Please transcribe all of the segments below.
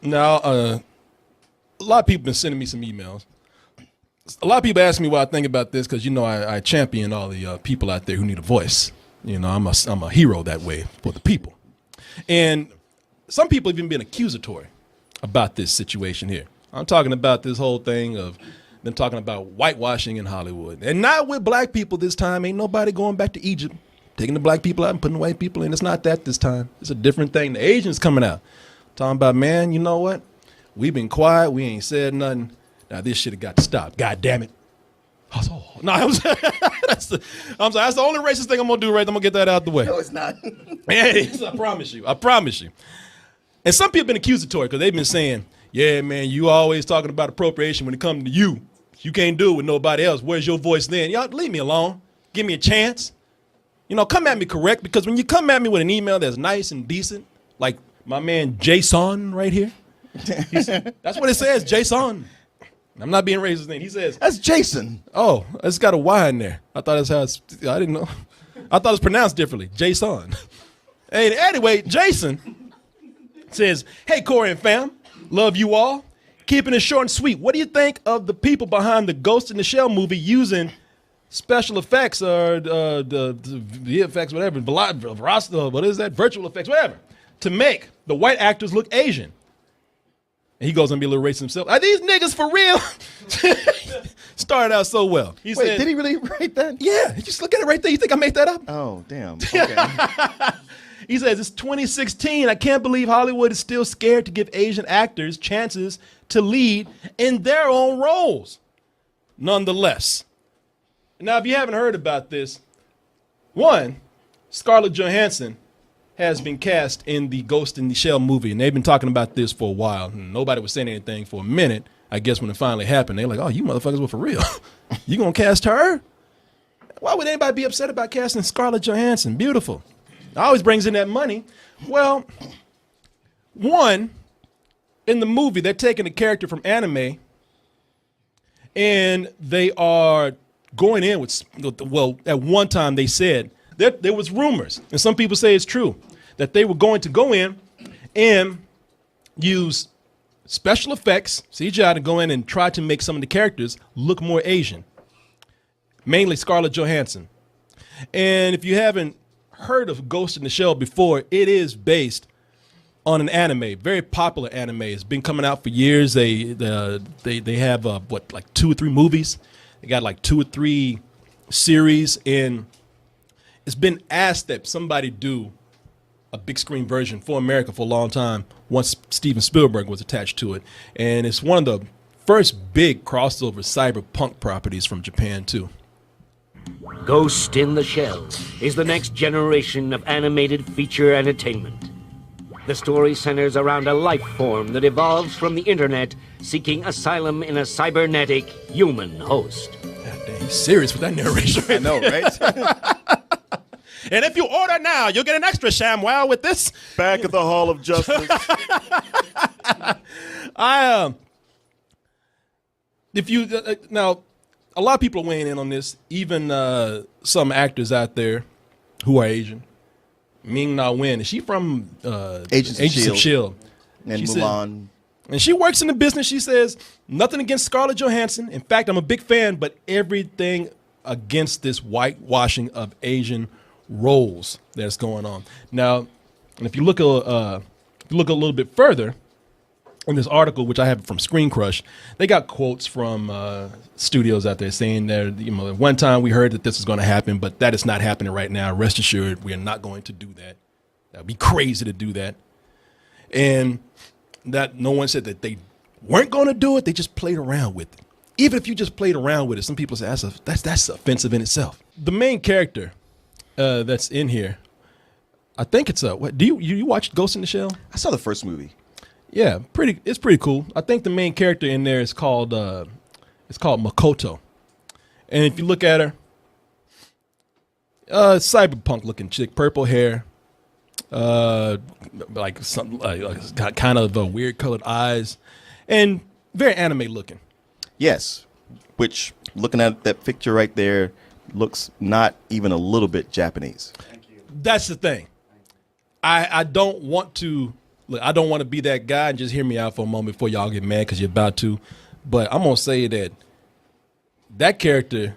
Now, a lot of people been sending me some emails. A lot of people ask me what I think about this because, I champion all the people out there who need a voice. I'm a hero that way for the people. And some people have even been accusatory about this situation here. I'm talking about this whole thing of them talking about whitewashing in Hollywood. And not with black people this time. Ain't nobody going back to Egypt, taking the black people out and putting the white people in. It's not that this time. It's a different thing. The Asians coming out. Talking about, man, you know what? We've been quiet. We ain't said nothing. Now this shit have got to stop. God damn it. That's the only racist thing I'm going to do right. I'm going to get that out the way. No, it's not. Yeah, it is. I promise you. I promise you. And some people have been accusatory because they've been saying, yeah, man, you always talking about appropriation when it comes to you. You can't do it with nobody else. Where's your voice then? Y'all leave me alone. Give me a chance. Come at me correct, because when you come at me with an email that's nice and decent, like my man Jason right here, that's what it says, Jason. I'm not being racist name. He says that's Jason. Oh, it's got a Y in there. I thought that's how I didn't know. I thought it was pronounced differently. Jason. Hey, anyway, Jason says, hey, Korey and fam, love you all. Keeping it short and sweet. What do you think of the people behind the Ghost in the Shell movie using special effects or the VFX, whatever, what is that? Virtual effects, whatever, to make the white actors look Asian? And he goes on to be a little racist himself. Are these niggas for real? Started out so well. Wait, did he really write that? Yeah, just look at it right there. You think I made that up? Oh, damn. Okay. He says, it's 2016. I can't believe Hollywood is still scared to give Asian actors chances to lead in their own roles. Nonetheless. Now, if you haven't heard about this, one, Scarlett Johansson has been cast in the Ghost in the Shell movie, and they've been talking about this for a while. Nobody was saying anything for a minute. I guess when it finally happened, they're like, oh, you motherfuckers were for real. You gonna cast her? Why would anybody be upset about casting Scarlett Johansson? Beautiful. Always brings in that money. Well, one, in the movie, they're taking a character from anime and they are going in with, well, at one time they said there was rumors, and some people say it's true, that they were going to go in and use special effects, CGI, to go in and try to make some of the characters look more Asian, mainly Scarlett Johansson. And if you haven't heard of Ghost in the Shell before, it is based on an anime, very popular anime. It's been coming out for years. They have like 2 or 3 movies. They got like 2 or 3 series, and it's been asked that somebody do a big screen version for America for a long time once Steven Spielberg was attached to it. And it's one of the first big crossover cyberpunk properties from Japan too. Ghost in the Shell is the next generation of animated feature entertainment. The story centers around a life form that evolves from the internet, seeking asylum in a cybernetic human host. God dang, he's serious with that narration. I know, right? And if you order now, you'll get an extra ShamWow with this. Back at the Hall of Justice. Now, a lot of people are weighing in on this, even some actors out there who are Asian. Ming-Na Wen, is she from Agents of S.H.I.E.L.D.? And she Mulan. And she works in the business. She says, nothing against Scarlett Johansson. In fact, I'm a big fan, but everything against this whitewashing of Asian roles that's going on. Now, and if you look a little bit further in this article, which I have from Screen Crush, they got quotes from studios out there saying that, at one time we heard that this is going to happen, but that is not happening right now. Rest assured, we are not going to do that. That would be crazy to do that. And that no one said that they weren't going to do it. They just played around with it. Even if you just played around with it, some people say that's offensive in itself. The main character that's in here, I think it's you watched Ghost in the Shell? I saw the first movie. Yeah, it's pretty cool. I think the main character in there is called Makoto. And if you look at her, cyberpunk looking chick, purple hair, like some got kind of weird colored eyes, and very anime looking. Yes, which looking at that picture right there looks not even a little bit Japanese. Thank you. That's the thing. I don't want to look, I don't want to be that guy, and just hear me out for a moment before y'all get mad because you're about to. But I'm gonna say that character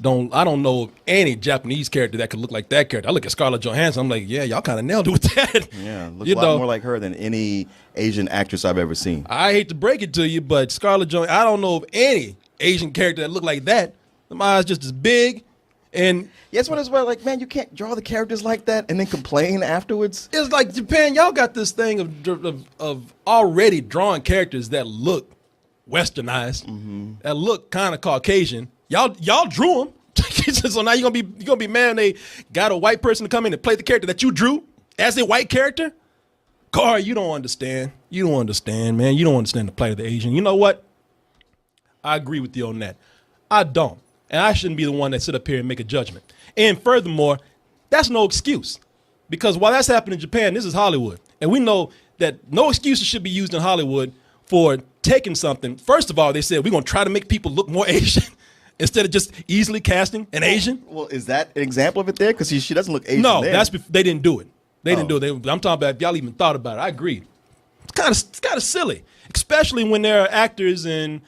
I don't know of any Japanese character that could look like that character. I look at Scarlett Johansson, I'm like, yeah, y'all kind of nailed it with that. Yeah, looks a lot more like her than any Asian actress I've ever seen. I hate to break it to you, but Scarlett Johansson, I don't know of any Asian character that look like that. My eyes just as big, and yes, what as well, like, man, you can't draw the characters like that and then complain afterwards. it's like Japan. Y'all got this thing of already drawing characters that look westernized, that look kind of Caucasian. Y'all drew them, so now you're gonna be mad. They got a white person to come in and play the character that you drew as a white character. Korey, you don't understand. You don't understand, man. You don't understand the plight of the Asian. You know what? I agree with you on that. I don't, and I shouldn't be the one that sit up here and make a judgment. And furthermore, that's no excuse, because while that's happening in Japan, this is Hollywood, and we know that no excuses should be used in Hollywood for taking something. First of all, they said we're gonna try to make people look more Asian. Instead of just easily casting an Asian. Well, is that an example of it there? Because she doesn't look Asian. No, there. they didn't do it. They didn't do it. I'm talking about if y'all even thought about it. I agree. It's kind of silly, especially when there are actors and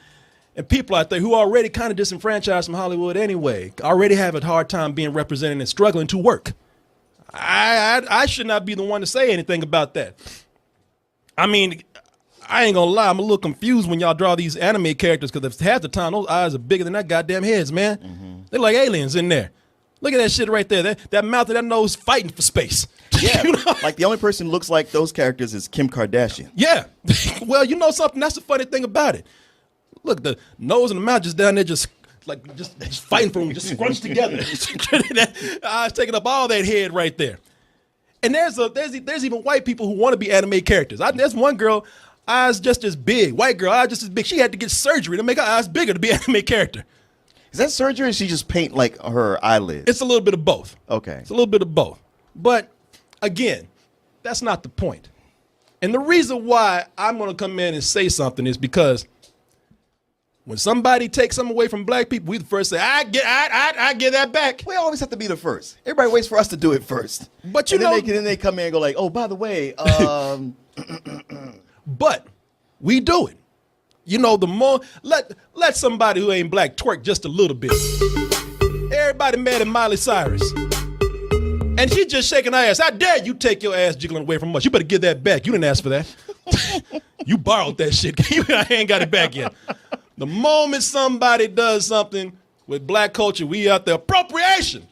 people out there who are already kind of disenfranchised from Hollywood anyway, already have a hard time being represented and struggling to work. I should not be the one to say anything about that. I mean, I ain't gonna lie, I'm a little confused when y'all draw these anime characters, because half the time those eyes are bigger than that goddamn heads, man. They're like aliens in there. Look at that shit right there. That mouth and that nose fighting for space. Yeah, You know? like the only person who looks like those characters is Kim Kardashian. Yeah. Well, you know something? That's the funny thing about it. Look, the nose and the mouth just down there just fighting for them, just scrunched together. Eyes taking up all that head right there. And there's even white people who want to be anime characters. There's one girl, eyes just as big. White girl, eyes just as big. She had to get surgery to make her eyes bigger to be an anime character. Is that surgery, or does she just paint like her eyelids? It's a little bit of both. Okay. It's a little bit of both. But again, that's not the point. And the reason why I'm going to come in and say something is because when somebody takes something away from black people, we the first say, I get that back. We always have to be the first. Everybody waits for us to do it first. But then they come in and go like, oh, by the way, but we do it. You know, the more let somebody who ain't black twerk just a little bit. Everybody mad at Miley Cyrus, and she just shaking her ass. How dare you take your ass jiggling away from us? You better give that back. You didn't ask for that. You borrowed that shit. I ain't got it back yet. The moment somebody does something with black culture, we out there appropriation,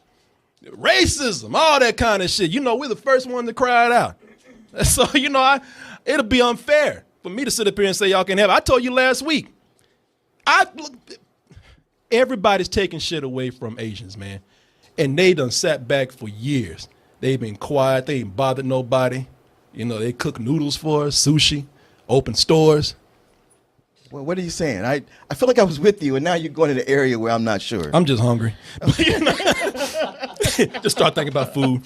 racism, all that kind of shit. You know, we're the first one to cry it out. So you know, it'll be unfair for me to sit up here and say y'all can have it. I told you last week. Everybody's taking shit away from Asians, man. And they done sat back for years. They've been quiet. They ain't bothered nobody. You know, they cook noodles for us, sushi, open stores. Well, what are you saying? I feel like I was with you, and now you're going to the area where I'm not sure. I'm just hungry. Just start thinking about food.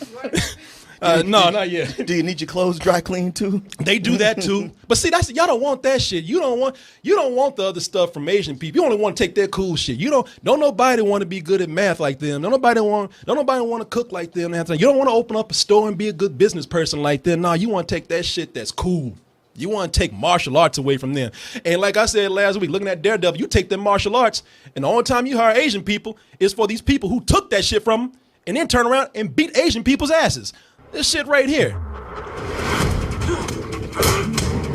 No, not yet. Do you need your clothes dry cleaned too? They do that too. But see, y'all don't want that shit. You don't want the other stuff from Asian people. You only want to take their cool shit. Don't nobody want to be good at math like them. Don't nobody want to cook like them. You don't want to open up a store and be a good business person like them. No, you want to take that shit that's cool. You want to take martial arts away from them. And like I said last week, looking at Daredevil, you take them martial arts, and the only time you hire Asian people is for these people who took that shit from them and then turn around and beat Asian people's asses. This shit right here.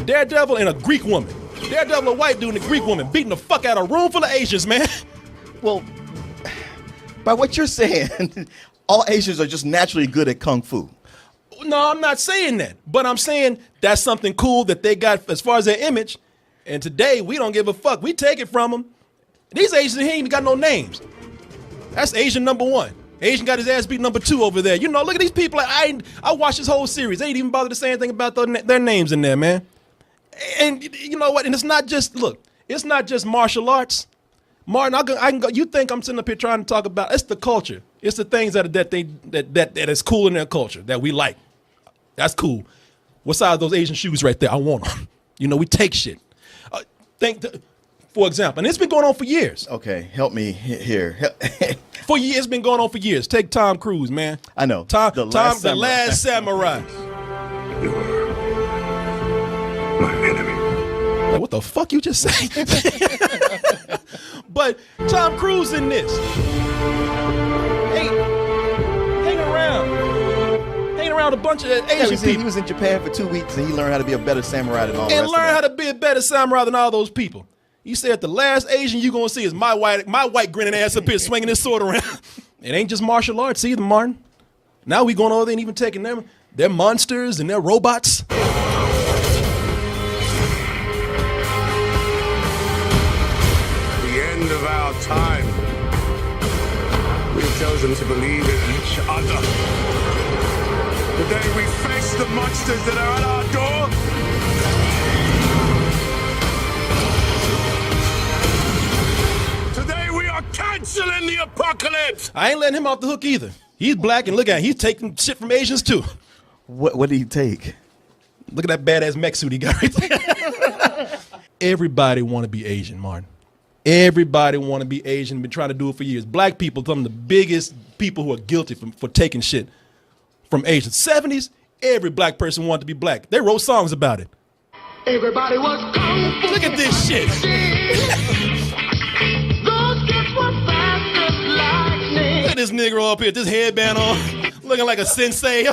Daredevil and a Greek woman. Daredevil, a white dude and a Greek woman beating the fuck out of a room full of Asians, man. Well, by what you're saying, all Asians are just naturally good at kung fu. No, I'm not saying that. But I'm saying that's something cool that they got as far as their image. And today, we don't give a fuck. We take it from them. These Asians, he ain't even got no names. That's Asian number 1. Asian got his ass beat number 2 over there. You know, look at these people. I watched this whole series. They ain't even bothered to say anything about their names in there, man. And you know what? And it's not just, it's not just martial arts. Martin, I can go. You think I'm sitting up here trying to talk about? It's the culture. It's the things that is cool in their culture that we like. That's cool. What size those Asian shoes right there? I want them. You know, we take shit. For example, and it's been going on for years. Okay, help me here. For years, it's been going on for years. Take Tom Cruise, man. I know. The Last Samurai. what the fuck you just say? But Tom Cruise in this. Hanging around a bunch of Asian people. He was in Japan for 2 weeks and he learned how to be a better samurai than all the rest of them. And learn how to be a better samurai than all those people. He said the last Asian you gonna see is my white grinning ass up here swinging his sword around. It ain't just martial arts either, Martin. Now we going over there and even taking them. They're monsters and they're robots. The end of our time. We've chosen to believe in each other. Today we face the monsters that are at our door. Today we are canceling the apocalypse. I ain't letting him off the hook either. He's black and look at him. He's taking shit from Asians too. What did he take? Look at that badass mech suit he got right there. Everybody want to be Asian, Martin. Everybody want to be Asian. Been trying to do it for years. Black people, some of the biggest people who are guilty for taking shit from Asians. 70s, every black person wanted to be black. They wrote songs about it. Everybody was kung fu. Look at this shit. Those kids were fast as lightning. Look at this Negro up here, this headband on, looking like a sensei.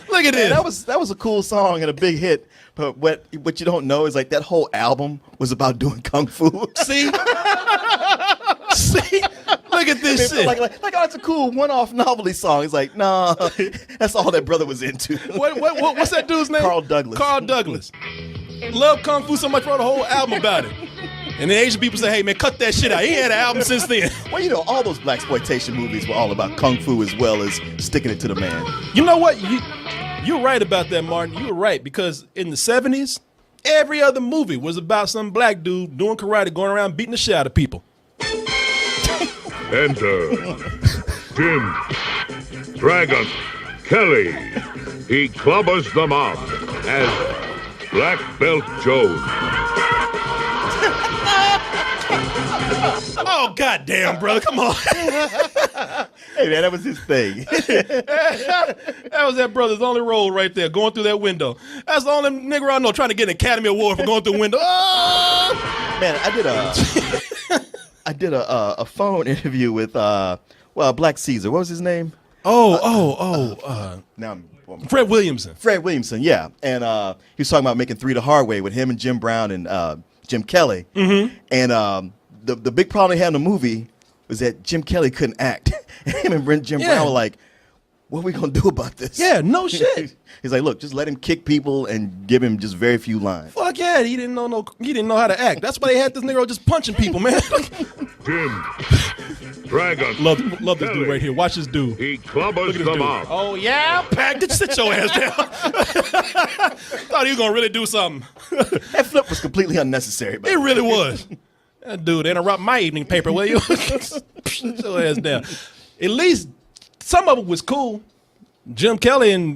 Look at this. That was a cool song and a big hit. But what you don't know is like that whole album was about doing kung fu. See? See? Look at this shit. Like, oh, it's a cool one-off novelty song. It's like, nah, that's all that brother was into. What's that dude's name? Carl Douglas. Carl Douglas. Love Kung Fu so much, wrote a whole album about it. And the Asian people say, hey, man, cut that shit out. He ain't had an album since then. Well, you know, all those blaxploitation movies were all about kung fu as well as sticking it to the man. You know what? You're right about that, Martin. You were right, because in the 70s, every other movie was about some black dude doing karate, going around beating the shit out of people. Enter Jim Dragon Kelly. He clubbers them up as Black Belt Joe. Oh, goddamn, brother. Come on. Hey, man, that was his thing. That was that brother's only role right there, going through that window. That's the only nigga I know trying to get an Academy Award for going through the window. Oh! Man, I did a phone interview with Black Caesar. What was his name? Fred Williamson. Fred Williamson, yeah. And he was talking about making Three the Hard Way with him and Jim Brown and Jim Kelly. Mm-hmm. And the big problem he had in the movie was that Jim Kelly couldn't act. Him and Jim Brown were like, what are we going to do about this? Yeah, no shit. He's like, look, just let him kick people and give him just very few lines. Fuck yeah, he didn't know how to act. That's why they had this nigga just punching people, man. Jim Dragon Love this dude right here. Watch this dude. He clubbers them up. Oh yeah, Pac, just sit your ass down. Thought he was gonna really do something. That flip was completely unnecessary. It really was. That dude interrupt my evening paper, will you? Sit your ass down. At least some of it was cool. Jim Kelly and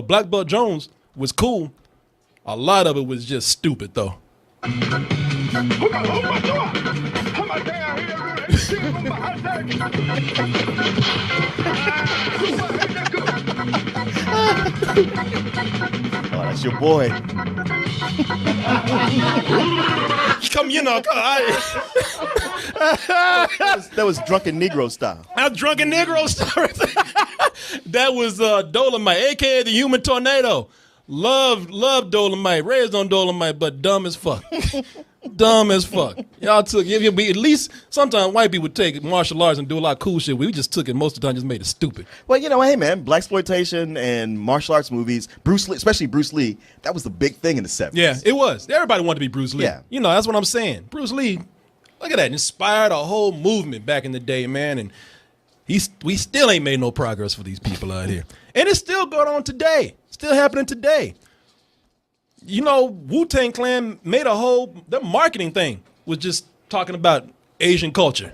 Black Belt Jones was cool. A lot of it was just stupid, though. Oh, that's your boy. Come, you know, that was Drunken Negro style. That's Drunken Negro style. That was Dolomite, a.k.a. the Human Tornado. Love Dolomite. Raised on Dolomite, but dumb as fuck. Dumb as fuck. Y'all took it. At least sometimes white people would take martial arts and do a lot of cool shit. We just took it most of the time, just made it stupid. Well, you know, hey man, blaxploitation and martial arts movies, Bruce Lee, especially Bruce Lee, that was the big thing in the 70s. Yeah, it was. Everybody wanted to be Bruce Lee. Yeah. You know, that's what I'm saying. Bruce Lee, look at that, inspired a whole movement back in the day, man. And we still ain't made no progress for these people out here. And it's still going on today. Still happening today. You know, Wu-Tang Clan made their marketing thing was just talking about Asian culture.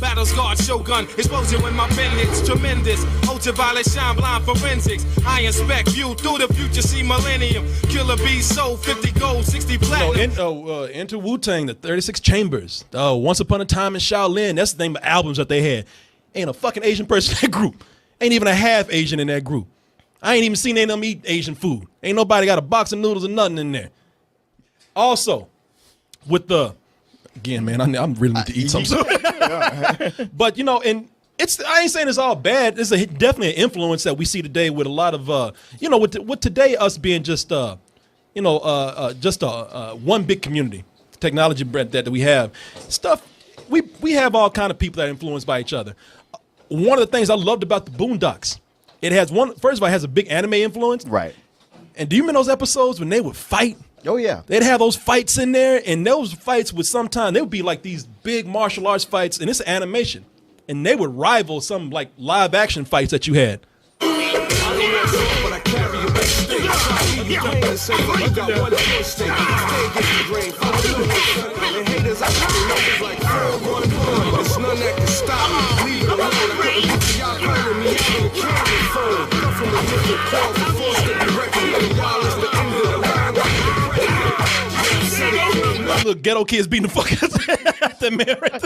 Battle scarred shogun, explosion when my pen hits tremendous. Ultraviolet shine blind forensics. I inspect view through the future, see millennium. Killer bees sold 50 gold, 60 platinum. Enter Wu-Tang, the 36 Chambers. Once Upon a Time in Shaolin. That's the name of albums that they had. Ain't a fucking Asian person in that group. Ain't even a half Asian in that group. I ain't even seen any of them eat Asian food. Ain't nobody got a box of noodles or nothing in there. Also, with the again, man, I'm really need to eat something. But you know, and I ain't saying it's all bad. It's definitely an influence that we see today with a lot of with today us being just one big community, technology that we have. Stuff we have all kind of people that are influenced by each other. One of the things I loved about the Boondocks, it has first of all, it has a big anime influence. Right. And do you remember those episodes when they would fight? Oh, yeah. They'd have those fights in there, and those fights would sometimes, they would be like these big martial arts fights, and it's animation. And they would rival some like live action fights that you had. Little ghetto kids beating the fuck out the man right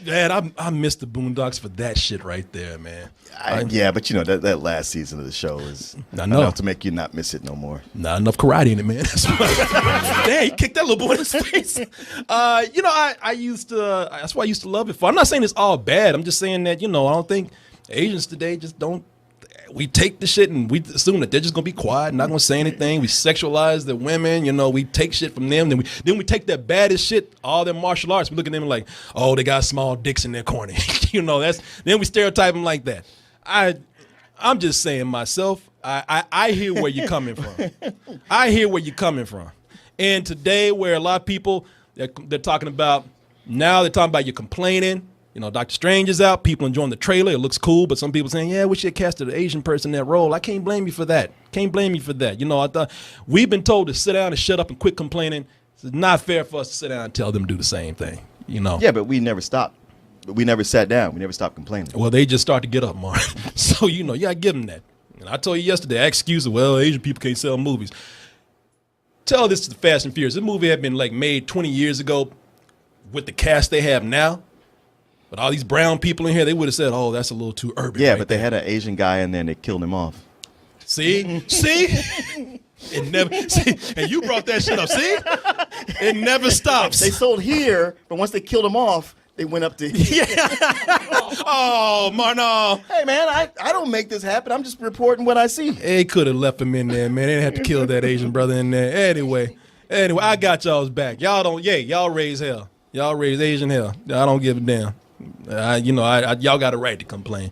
there. I missed the Boondocks for that shit right there, man. Yeah, but you know that last season of the show is enough to make you not miss it no more. Not enough karate in it, man. Damn, he kicked that little boy in his face. I used to. That's why I used to love it. I'm not saying it's all bad. I'm just saying that I don't think Asians today just don't. We take the shit and we assume that they're just gonna be quiet, not gonna say anything. We sexualize the women, we take shit from them. Then we take that baddest shit, all their martial arts. We look at them like, oh, they got small dicks in their corner. Then we stereotype them like that. I'm just saying myself. I hear where you're coming from. I hear where you're coming from. And today, where a lot of people they're talking about you're complaining. Doctor Strange is out. People enjoying the trailer. It looks cool, but some people saying, yeah, we should have casted an Asian person in that role. I can't blame you for that. I thought we've been told to sit down and shut up and quit complaining. It's not fair for us to sit down and tell them to do the same thing. Yeah, but we never stopped. We never sat down. We never stopped complaining. Well, they just start to get up, Mark. So, I give them that. And I told you yesterday, excuse, well, Asian people can't sell movies. Tell this to the Fast and Furious. This movie had been made 20 years ago with the cast they have now. But all these brown people in here, they would have said, oh, that's a little too urban. Yeah, but they had an Asian guy in there and they killed him off. See? It never. See, and you brought that shit up. See? It never stops. They sold here, but once they killed him off, they went up to here. Oh, Marno. Hey, man, I don't make this happen. I'm just reporting what I see. They could have left him in there, man. They didn't have to kill that Asian brother in there. Anyway, I got y'all's back. Y'all raise hell. Y'all raise Asian hell. I don't give a damn. Y'all got a right to complain.